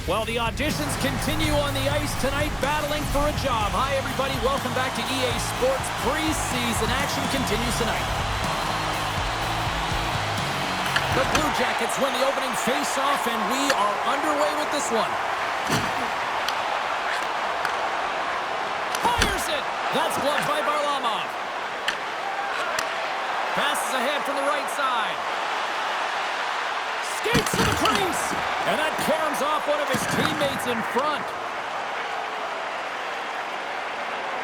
Well, the auditions continue on the ice tonight, battling for a job. Hi, everybody. Welcome back to EA Sports. Preseason action continues tonight. The Blue Jackets win the opening face-off, and we are underway with this one. Fires it! That's blocked by Varlamov. Passes ahead from the right side. Skates to the crease! And that caroms off one of his teammates in front.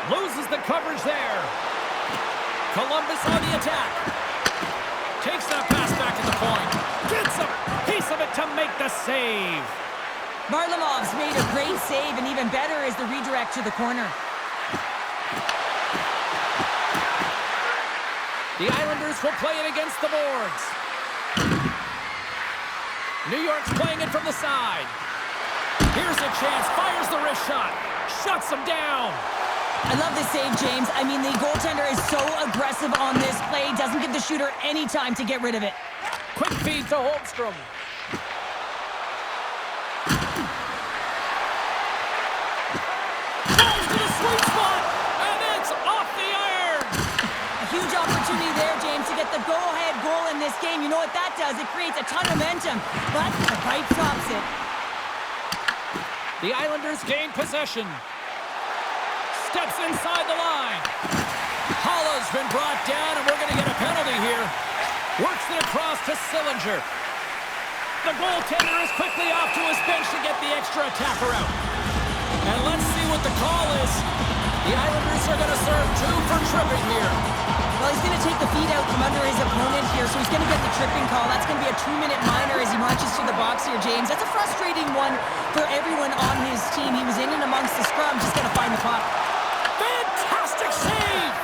Loses the coverage there. Columbus on the attack. Takes that pass back at the point. Gets a piece of it to make the save. Varlamov's made a great save, and even better is the redirect to the corner. The Islanders will play it against the boards. New York's playing it from the side. Here's a chance. Fires the wrist shot. Shuts him down. I love this save, James. I mean, the goaltender is so aggressive on this play. Doesn't give the shooter any time to get rid of it. Quick feed to Holmstrom. Drives to the sweet spot. And it's off the iron. A huge opportunity there, James, to get the go-ahead goal in this game. You know what that does? It creates a ton of momentum, but the pipe stops it. The Islanders gain possession. Steps inside the line. Hollow's been brought down, and we're going to get a penalty here. Works it across to Sillinger. The goaltender is quickly off to his bench to get the extra attacker out. And let's see what the call is. The Islanders are going to serve 2 for tripping here. Well, he's going to take the feed out from under his opponent here, so he's going to get the tripping call. That's going to be a 2-minute minor as he marches to the box here, James. That's a frustrating one for everyone on his team. He was in and amongst the scrum, just going to find the puck. Fantastic save!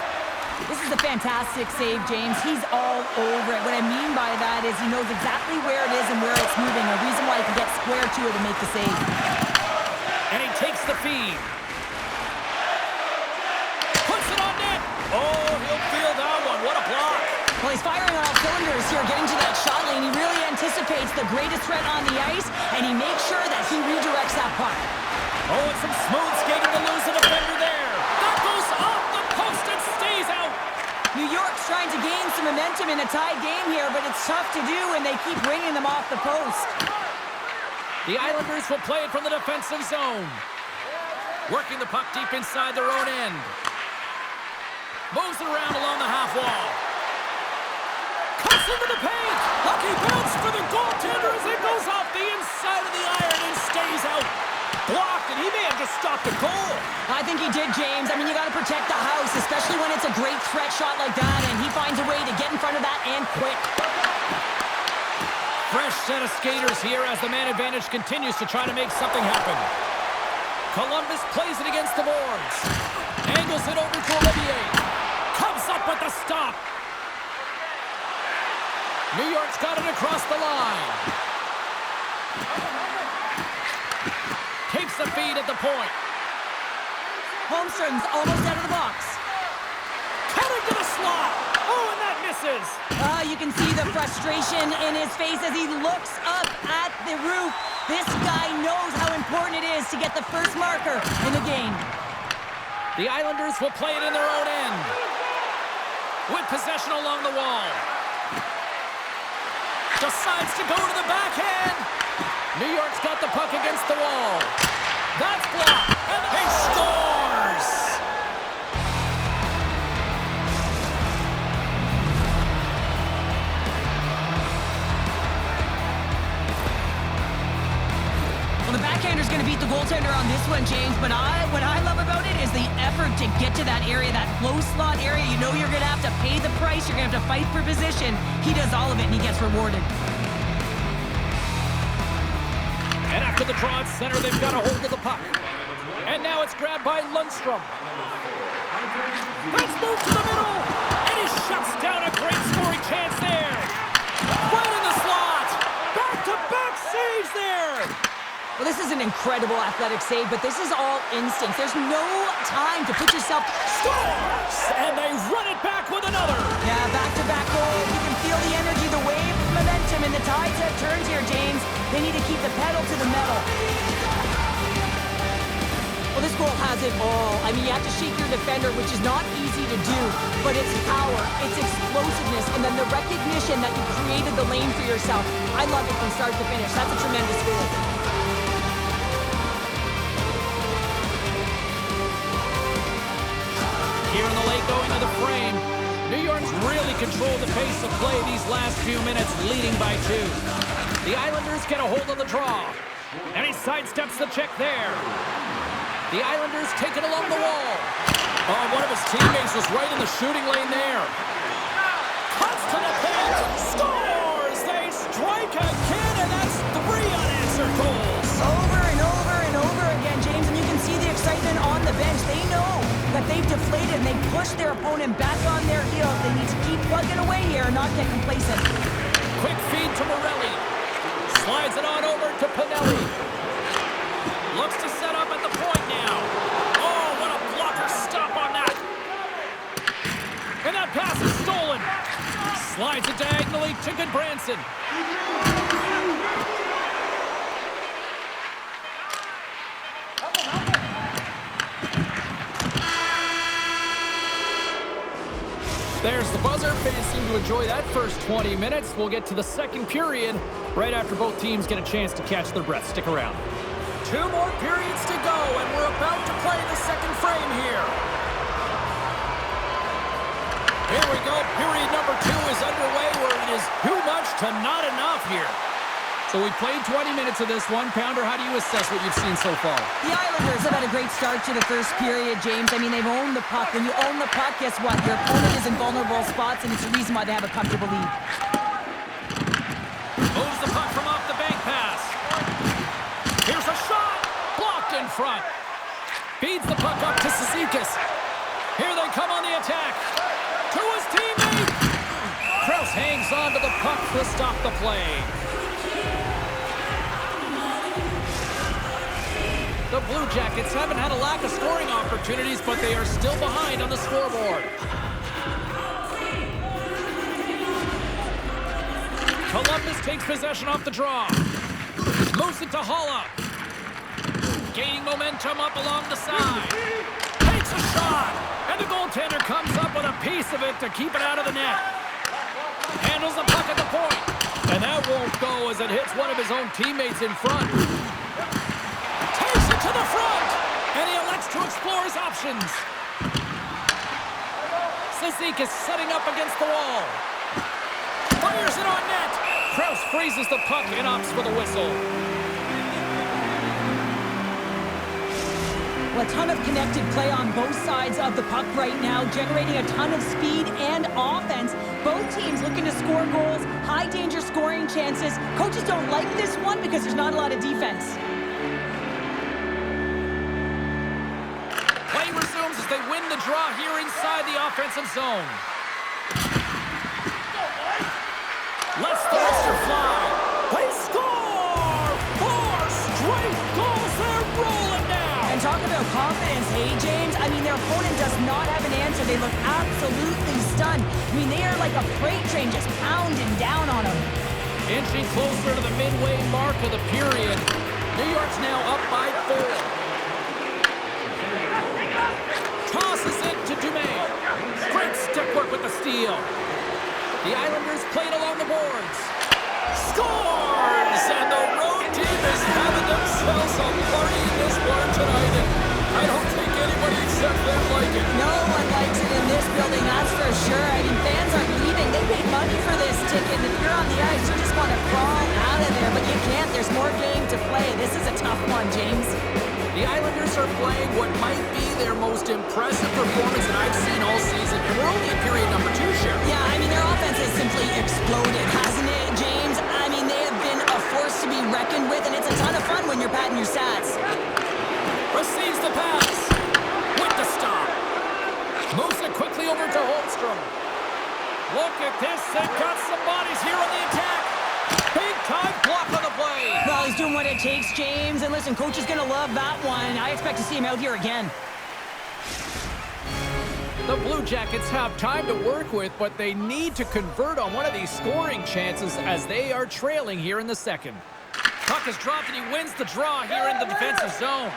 This is a fantastic save, James. He's all over it. What I mean by that is he knows exactly where it is and where it's moving. A reason why he can get square to it and make the save. And he takes the feed. Puts it on net. Oh, he'll feel that one. What a block. Well, he's firing on all cylinders here, getting to that shot lane. He really anticipates the greatest threat on the ice, and he makes sure that he redirects that puck. Oh, and some smooth skating to lose the defender there. That goes off the post and stays out. New York's trying to gain some momentum in a tied game here, but it's tough to do when they keep ringing them off the post. The Islanders will play it from the defensive zone. Working the puck deep inside their own end. Moves it around along the half wall. Cuts into the paint. Lucky bounce for the goaltender as it goes off the inside of the iron and stays out. Blocked, and he may have just stopped a goal. I think he did, James. I mean, you got to protect the house, especially when it's a great threat shot like that, and he finds a way to get in front of that and quick. Fresh set of skaters here as the man advantage continues to try to make something happen. Columbus plays it against the boards. Angles it over to Olivier. Comes up with the stop. New York's got it across the line. Takes the feed at the point. Holmstrom's almost out of the box. Cutting to the slot. Oh, and that misses. You can see the frustration in his face as he looks up at the roof. This guy knows how important it is to get the first marker in the game. The Islanders will play it in their own end. With possession along the wall. Decides to go to the backhand. New York's got the puck against the wall. That's blocked. And he scores! Well, the backhander's going to beat the goaltender on this one, James, but what I love about it is the effort to get to that area, that close slot area. You know you're going to have to pay the price. You're going to have to fight for position. He does all of it, and he gets rewarded. And after the draw at center, they've got a hold of the puck. And now it's grabbed by Lundstrom. Let's move to the middle. And he shuts down a great scoring chance there. Right in the slot. Back-to-back saves there. Well, this is an incredible athletic save, but this is all instinct. There's no time to put yourself... Scores! And they run it back with another. Yeah, back-to-back goal. You can feel the energy, the wave of momentum momentum, and the tides have turned here, James. They need to keep the pedal to the metal. Well, this goal has it all. I mean, you have to shake your defender, which is not easy to do, but it's power, it's explosiveness, and then the recognition that you created the lane for yourself. I love it from start to finish. That's a tremendous goal. Here in the late going to the frame. New York's really controlled the pace of play these last few minutes, leading by 2. The Islanders get a hold of the draw. And he sidesteps the check there. The Islanders take it along the wall. Oh, one of his teammates was right in the shooting lane there. Cuts to the paint. Scores! They strike again, and that's 3 unanswered goals. Over and over and over again, James, and you can see the excitement on the bench. They know that they've deflated and they pushed their opponent back on their heels. They need to keep plugging away here and not get complacent. Quick feed to Morelli. Slides it on over to Pinelli. Looks to set up at the point now. Oh, what a blocker stop on that. And that pass is stolen. Slides it diagonally to Goodbranson. There's the buzzer. Fans seem to enjoy that first 20 minutes. We'll get to the second period right after both teams get a chance to catch their breath. Stick around. 2 more periods to go, and we're about to play the second frame here. Here we go. Period number 2 is underway, where it is too much to not enough here. So we played 20 minutes of this one. Pounder, how do you assess what you've seen so far? The Islanders have had a great start to the first period, James. I mean, they've owned the puck. When you own the puck, guess what? Your opponent is in vulnerable spots, and it's the reason why they have a comfortable lead. Moves the puck from off the bank pass. Here's a shot. Blocked in front. Feeds the puck up to Cizikas. Here they come on the attack. To his teammate. Krause hangs on to the puck to stop the play. The Blue Jackets haven't had a lack of scoring opportunities, but they are still behind on the scoreboard. Columbus takes possession off the draw. Moves it to Haula. Gaining momentum up along the side. Takes a shot. And the goaltender comes up with a piece of it to keep it out of the net. Handles the puck at the point. And that won't go as it hits one of his own teammates in front. Takes it to the front. And he elects to explore his options. Cizikas setting up against the wall. Fires it on net. Krause freezes the puck and opts for the whistle. Well, a ton of connected play on both sides of the puck right now, generating a ton of speed and offense. Both teams looking to score goals, high danger scoring chances. Coaches don't like this one because there's not a lot of defense. Play resumes as they win the draw here inside the offensive zone. Lets the wrister fly. They score! 4 straight goals. They're rolling now. And talk about confidence, hey, James? I mean, their opponent does not have an answer. They look absolutely stunned. I mean, they are like a freight train just pounding down on them. Inching closer to the midway mark of the period. New York's now up by 4. Tosses it to Dumaine. Great stick work with the steal. The Islanders played along the boards. Scores! And the road team is having themselves a party in this one tonight. And I don't think anybody except them like it. No one likes it in this building, that's for sure. I mean, fans are leaving. They paid money for this ticket. If you're on the ice, you just want to crawl out of there. But you can't. There's more game to play. This is a tough one, James. The Islanders are playing what might be their most impressive performance that I've seen all season. And we're only in period number 2, Sherry. Yeah, I mean, their offense has simply exploded, hasn't it, James? I mean, they have been a force to be reckoned with, and it's a ton of fun when you're patting your stats. Receives the pass. With the stop. Moves it quickly over to Holmstrom. Look at this. They've got some bodies here on the attack. Big time block on the play. Well, he's doing what it takes, James. And listen, coach is going to love that one. I expect to see him out here again. The Blue Jackets have time to work with, but they need to convert on one of these scoring chances as they are trailing here in the second. Puck is dropped and he wins the draw here in the defensive zone.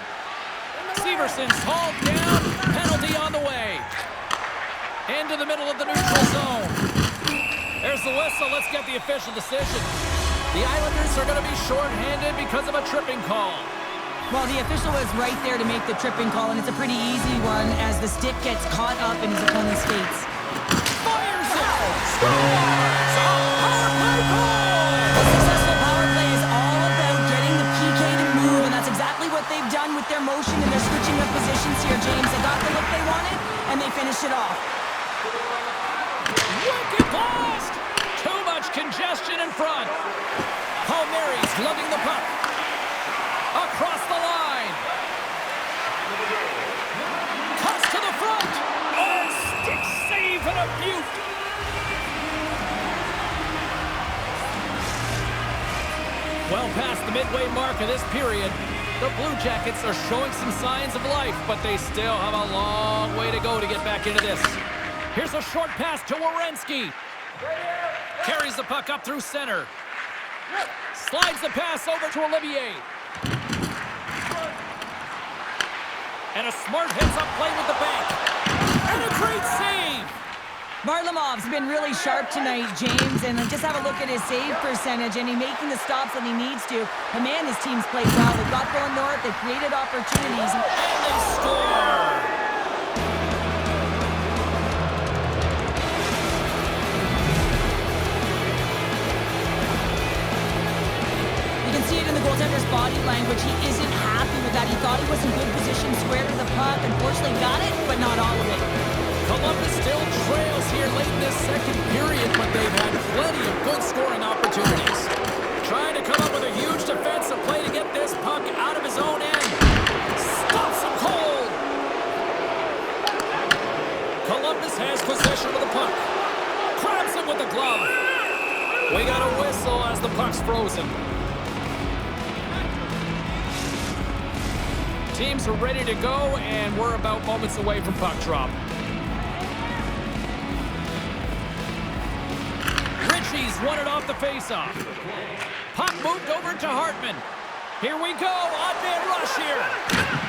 Severson's hauled down. Penalty on the way. Into the middle of the neutral zone. There's the whistle. Let's get the official decision. The Islanders are going to be shorthanded because of a tripping call. Well, the official was right there to make the tripping call, and it's a pretty easy one as the stick gets caught up in his opponent's skates. Fires it! Scores! A power play goal! A successful power play is all about getting the PK to move, and that's exactly what they've done with their motion and their switching of positions here, James. They got the look they wanted, and they finished it off. Wicked blast! Too much congestion in front. Palmieri's lugging the puck. Across the line. Cuts to the front. Oh, stick save and a beaut. Well past the midway mark of this period, the Blue Jackets are showing some signs of life, but they still have a long way to go to get back into this. Here's a short pass to Werenski. Carries the puck up through center. Slides the pass over to Olivier. And a smart heads-up play with the bank. And a great save! Varlamov's been really sharp tonight, James, and just have a look at his save percentage, and he's making the stops that he needs to. But man, his team's played well. They've got going north, they've created opportunities. And they score! In the goaltender's body language, he isn't happy with that. He thought he was in good position, square to the puck. Unfortunately, got it, but not all of it. Columbus still trails here late in this second period, but they've had plenty of good scoring opportunities. Trying to come up with a huge defensive play to get this puck out of his own end. Stops him cold. Columbus has possession of the puck. Grabs him with the glove. We got a whistle as the puck's frozen. Teams are ready to go, and we're about moments away from puck drop. Ritchie's won it off the faceoff. Puck moved over to Hartman. Here we go, odd-man rush here.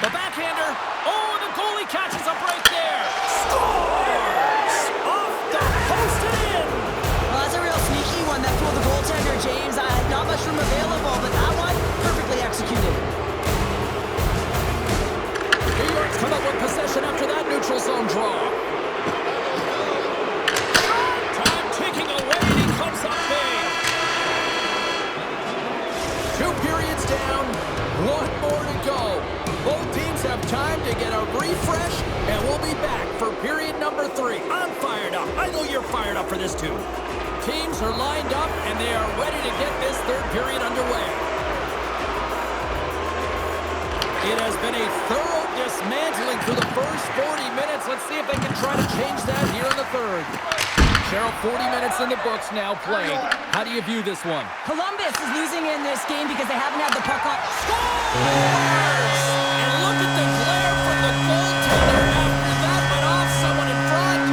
The backhander. Oh, the goalie catches up right there. Scores! Off the post and in. Well, that's a real sneaky one that fooled the goaltender, James. Not much room available, but that one, perfectly executed. New York's come up with possession after that neutral zone draw. Time ticking away, and he comes up big. 2 periods down, 1 more to go. Both teams have time to get a refresh, and we'll be back for period number 3. I'm fired up. I know you're fired up for this too. Teams are lined up, and they are ready to get this third period underway. It has been a thorough dismantling through the first 40 minutes. Let's see if they can try to change that here in the third. Cheryl, 40 minutes in the books now played. How do you view this one? Columbus is losing in this game because they haven't had the puck on. Scores! And look at the glare from the goaltender after that went off someone in front.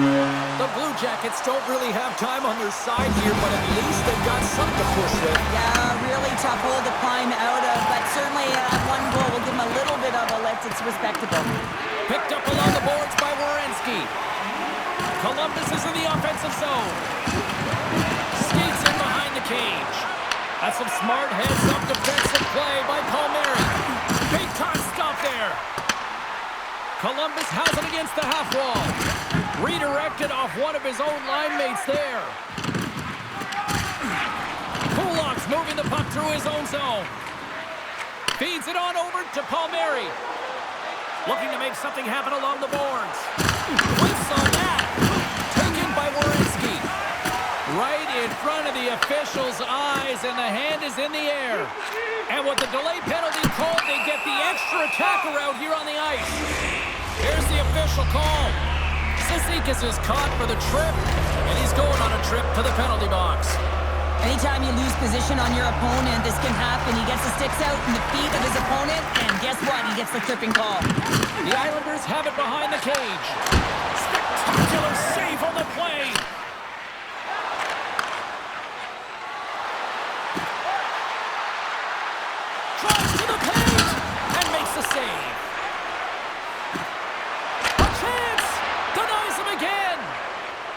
The Blue Jackets don't really have time on their side here, but at least they've got something to push with. Yeah, really tough hole to climb out of, but certainly one goal will give them a little bit of a lift. It's respectable. Picked up along the boards by Werenski. Columbus is in the offensive zone. Skates in behind the cage. That's some smart heads-up defensive play by Palmieri. Big time stop there. Columbus has it against the half wall. Redirected off one of his own line mates there. Kulak's moving the puck through his own zone. Feeds it on over to Palmieri. Looking to make something happen along the boards. Whiffs on that. Taken by Werenski. Right in front of the official's eyes, and the hand is in the air. And with the delay penalty called, they get the extra attacker out here on the ice. Here's the official call. Cizikas is caught for the trip, and he's going on a trip to the penalty box. Anytime you lose position on your opponent, this can happen. He gets the sticks out in the feet of his opponent, and guess what? He gets the tripping call. The Islanders have it behind the cage. Spectacular the play. Drives to the paint and makes the save. A chance! Denies him again.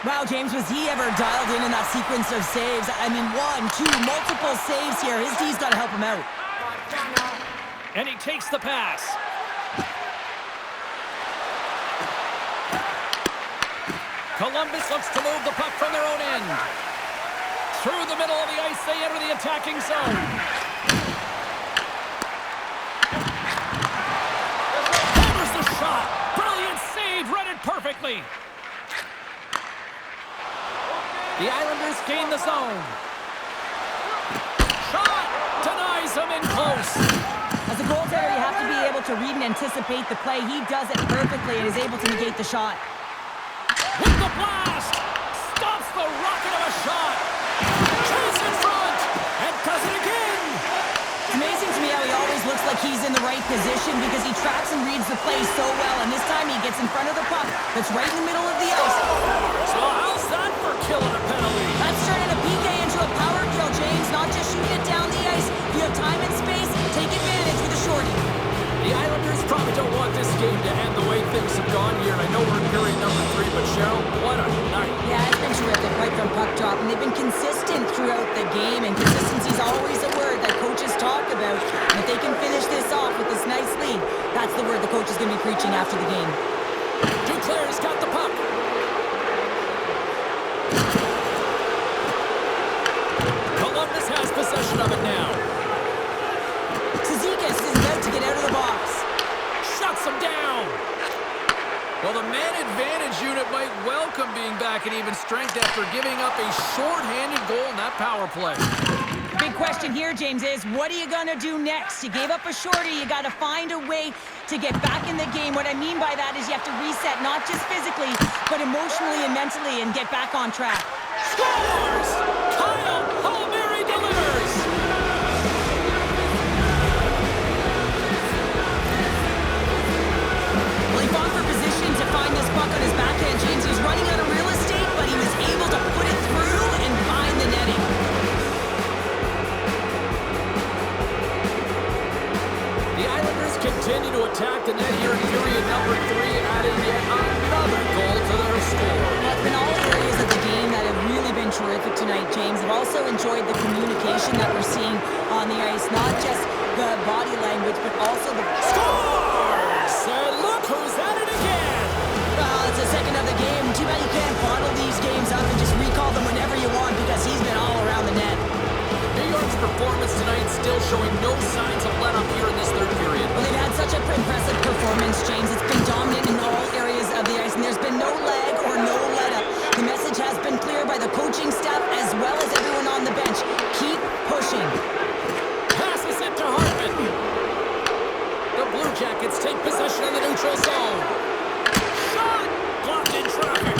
Wow, James, was he ever dialed in that sequence of saves? I mean, 1, 2, multiple saves here. His D's got to help him out. And he takes the pass. Columbus looks to move the puck from their own end. Through the middle of the ice, they enter the attacking zone. Hammers the shot. Brilliant save, read it perfectly. The Islanders gain the zone. Shot! Denies him in close. As a goaltender, you have to be able to read and anticipate the play. He does it perfectly and is able to negate the shot. With the blast! Stops the rocket of a shot! Chase in front! And does it again! It's amazing to me how he always looks like he's in the right position because he tracks and reads the play so well. And this time he gets in front of the puck that's right in the middle of the ice. So how's that for killing a penalty? That's turning a PK into a power kill, James. Not just shooting it down the ice. If you have time and space, take advantage with a shorty. The Islanders probably don't want this game to end the way things have gone here. And I know we're in period number 3, but Cheryl, what a night. Yeah, it's been terrific right from puck drop. And they've been consistent throughout the game. And consistency is always a word that coaches talk about. And if they can finish this off with this nice lead, that's the word the coach is going to be preaching after the game. Duclair's got the puck. Columbus has possession of it now. Cizikas is about to get out of the box. Shuts him down. Well, the man advantage unit might welcome being back at even strength after giving up a short-handed goal in that power play. Big question here, James, is what are you going to do next? You gave up a shorty. You got to find a way to get back in the game. What I mean by that is you have to reset, not just physically, but emotionally and mentally, and get back on track. Scores! Kyle Palmieri delivers! Well, he fought for position to find this puck on his backhand, James. He was running out of real estate, but he was able to put it through and find the netting. The Islanders continue to attack the net here in period number 3, adding yet another goal to their score. Well, it's been all areas of the game that have really been terrific tonight, James. I've also enjoyed the communication that we're seeing on the ice, not just the body language, but also the... Scores! And look who's at it again! Well, it's the second of the game. Too bad you can't bottle these games up and just recall them whenever you want because he's been all around the net. New York's performance tonight still showing no signs of let-up here in this third period. Well, they've had such an impressive performance, James. It's been dominant in all areas of the ice, and there's been no lag or no let-up. The message has been clear by the coaching staff as well as everyone on the bench. Keep pushing. Passes it to Hartman. The Blue Jackets take possession in the neutral zone. Shot! Blocked in traffic.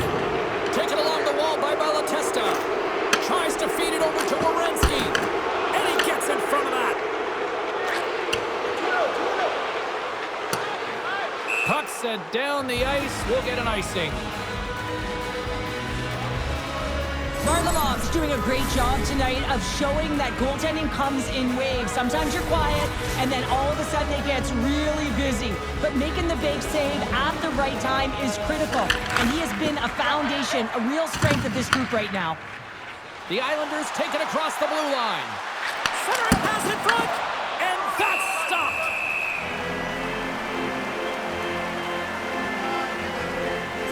Taken along the wall by Malatesta. Tries to feed it over to Werenski. And he gets in front of that. Puck sent down the ice. We'll get an icing. Varlamov's doing a great job tonight of showing that goaltending comes in waves. Sometimes you're quiet, and then all of a sudden it gets really busy. But making the big save at the right time is critical. And he has been a foundation, a real strength of this group right now. The Islanders take it across the blue line. Centering pass in front, and that's stopped.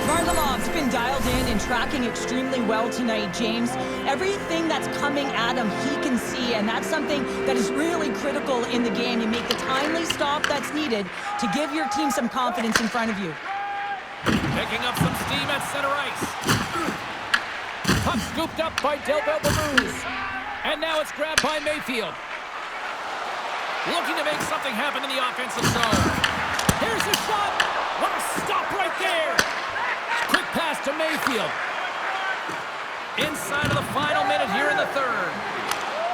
Varlamov's been dialed in and tracking extremely well tonight, James. Everything that's coming at him, he can see, and that's something that is really critical in the game. You make the timely stop that's needed to give your team some confidence in front of you. Picking up some steam at center ice. Puck scooped up by Delbel Baruz. And now it's grabbed by Mayfield. Looking to make something happen in the offensive zone. Here's a shot. What a stop right there. Quick pass to Mayfield. Inside of the final minute here in the third.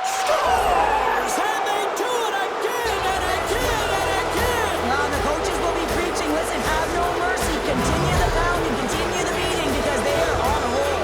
Scores! And they do it again and again and again. Well, the coaches will be preaching, listen, have no mercy. Continue the pounding, continue the beating because they are on a roll.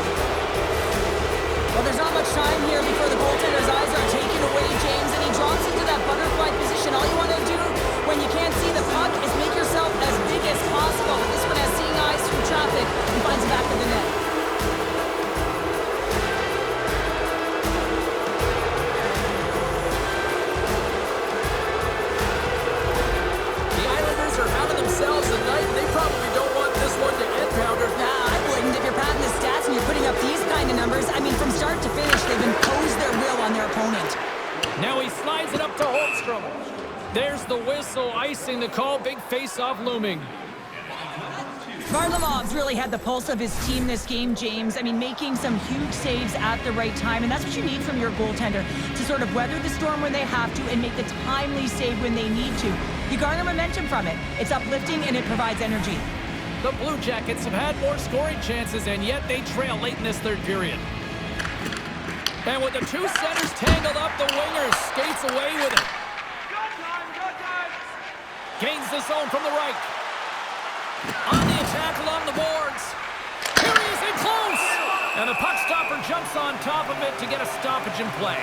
it up to Holmstrom. There's the whistle, icing the call. Big face-off looming. Varlamov's really had the pulse of his team this game, James. I mean, making some huge saves at the right time, and that's what you need from your goaltender, to sort of weather the storm when they have to and make the timely save when they need to. You garner momentum from it. It's uplifting, and it provides energy. The Blue Jackets have had more scoring chances, and yet they trail late in this third period. And with the two centers tangled up, the winger skates away with it. Gains the zone from the right. On the attack along the boards. Here he is in close. And the puck stopper jumps on top of it to get a stoppage in play.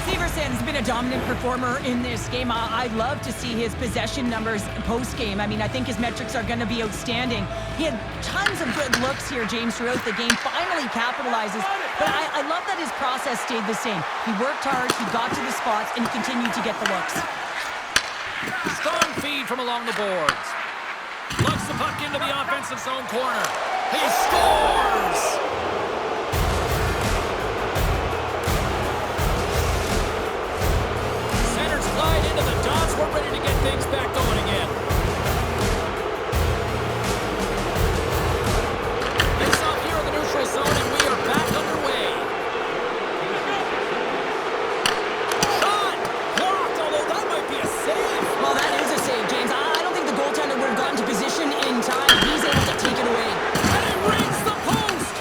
Severson's been a dominant performer in this game. I love to see his possession numbers post-game. I mean, I think his metrics are going to be outstanding. He had tons of good looks here, James, throughout the game. Finally capitalizes. But I love that his process stayed the same. He worked hard, he got to the spots, and he continued to get the looks. Strong feed from along the boards. Lugs the puck into the offensive zone corner. He scores! Centers slide into the dots. We're ready to get things back going again. Face off here in the neutral zone, and we are back underway. Shot! Blocked, although that might be a save. Well, that is a save, James. I don't think the goaltender would have gotten to position in time. He's able to take it away. And it rings the post!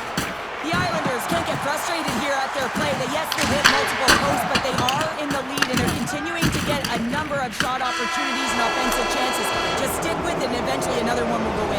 The Islanders can't get frustrated here at their play. Yes, they hit multiple posts, but they are in the lead, and they're continuing to get a number of shot opportunities and offensive chances. Just stick with it, and eventually another one will go in.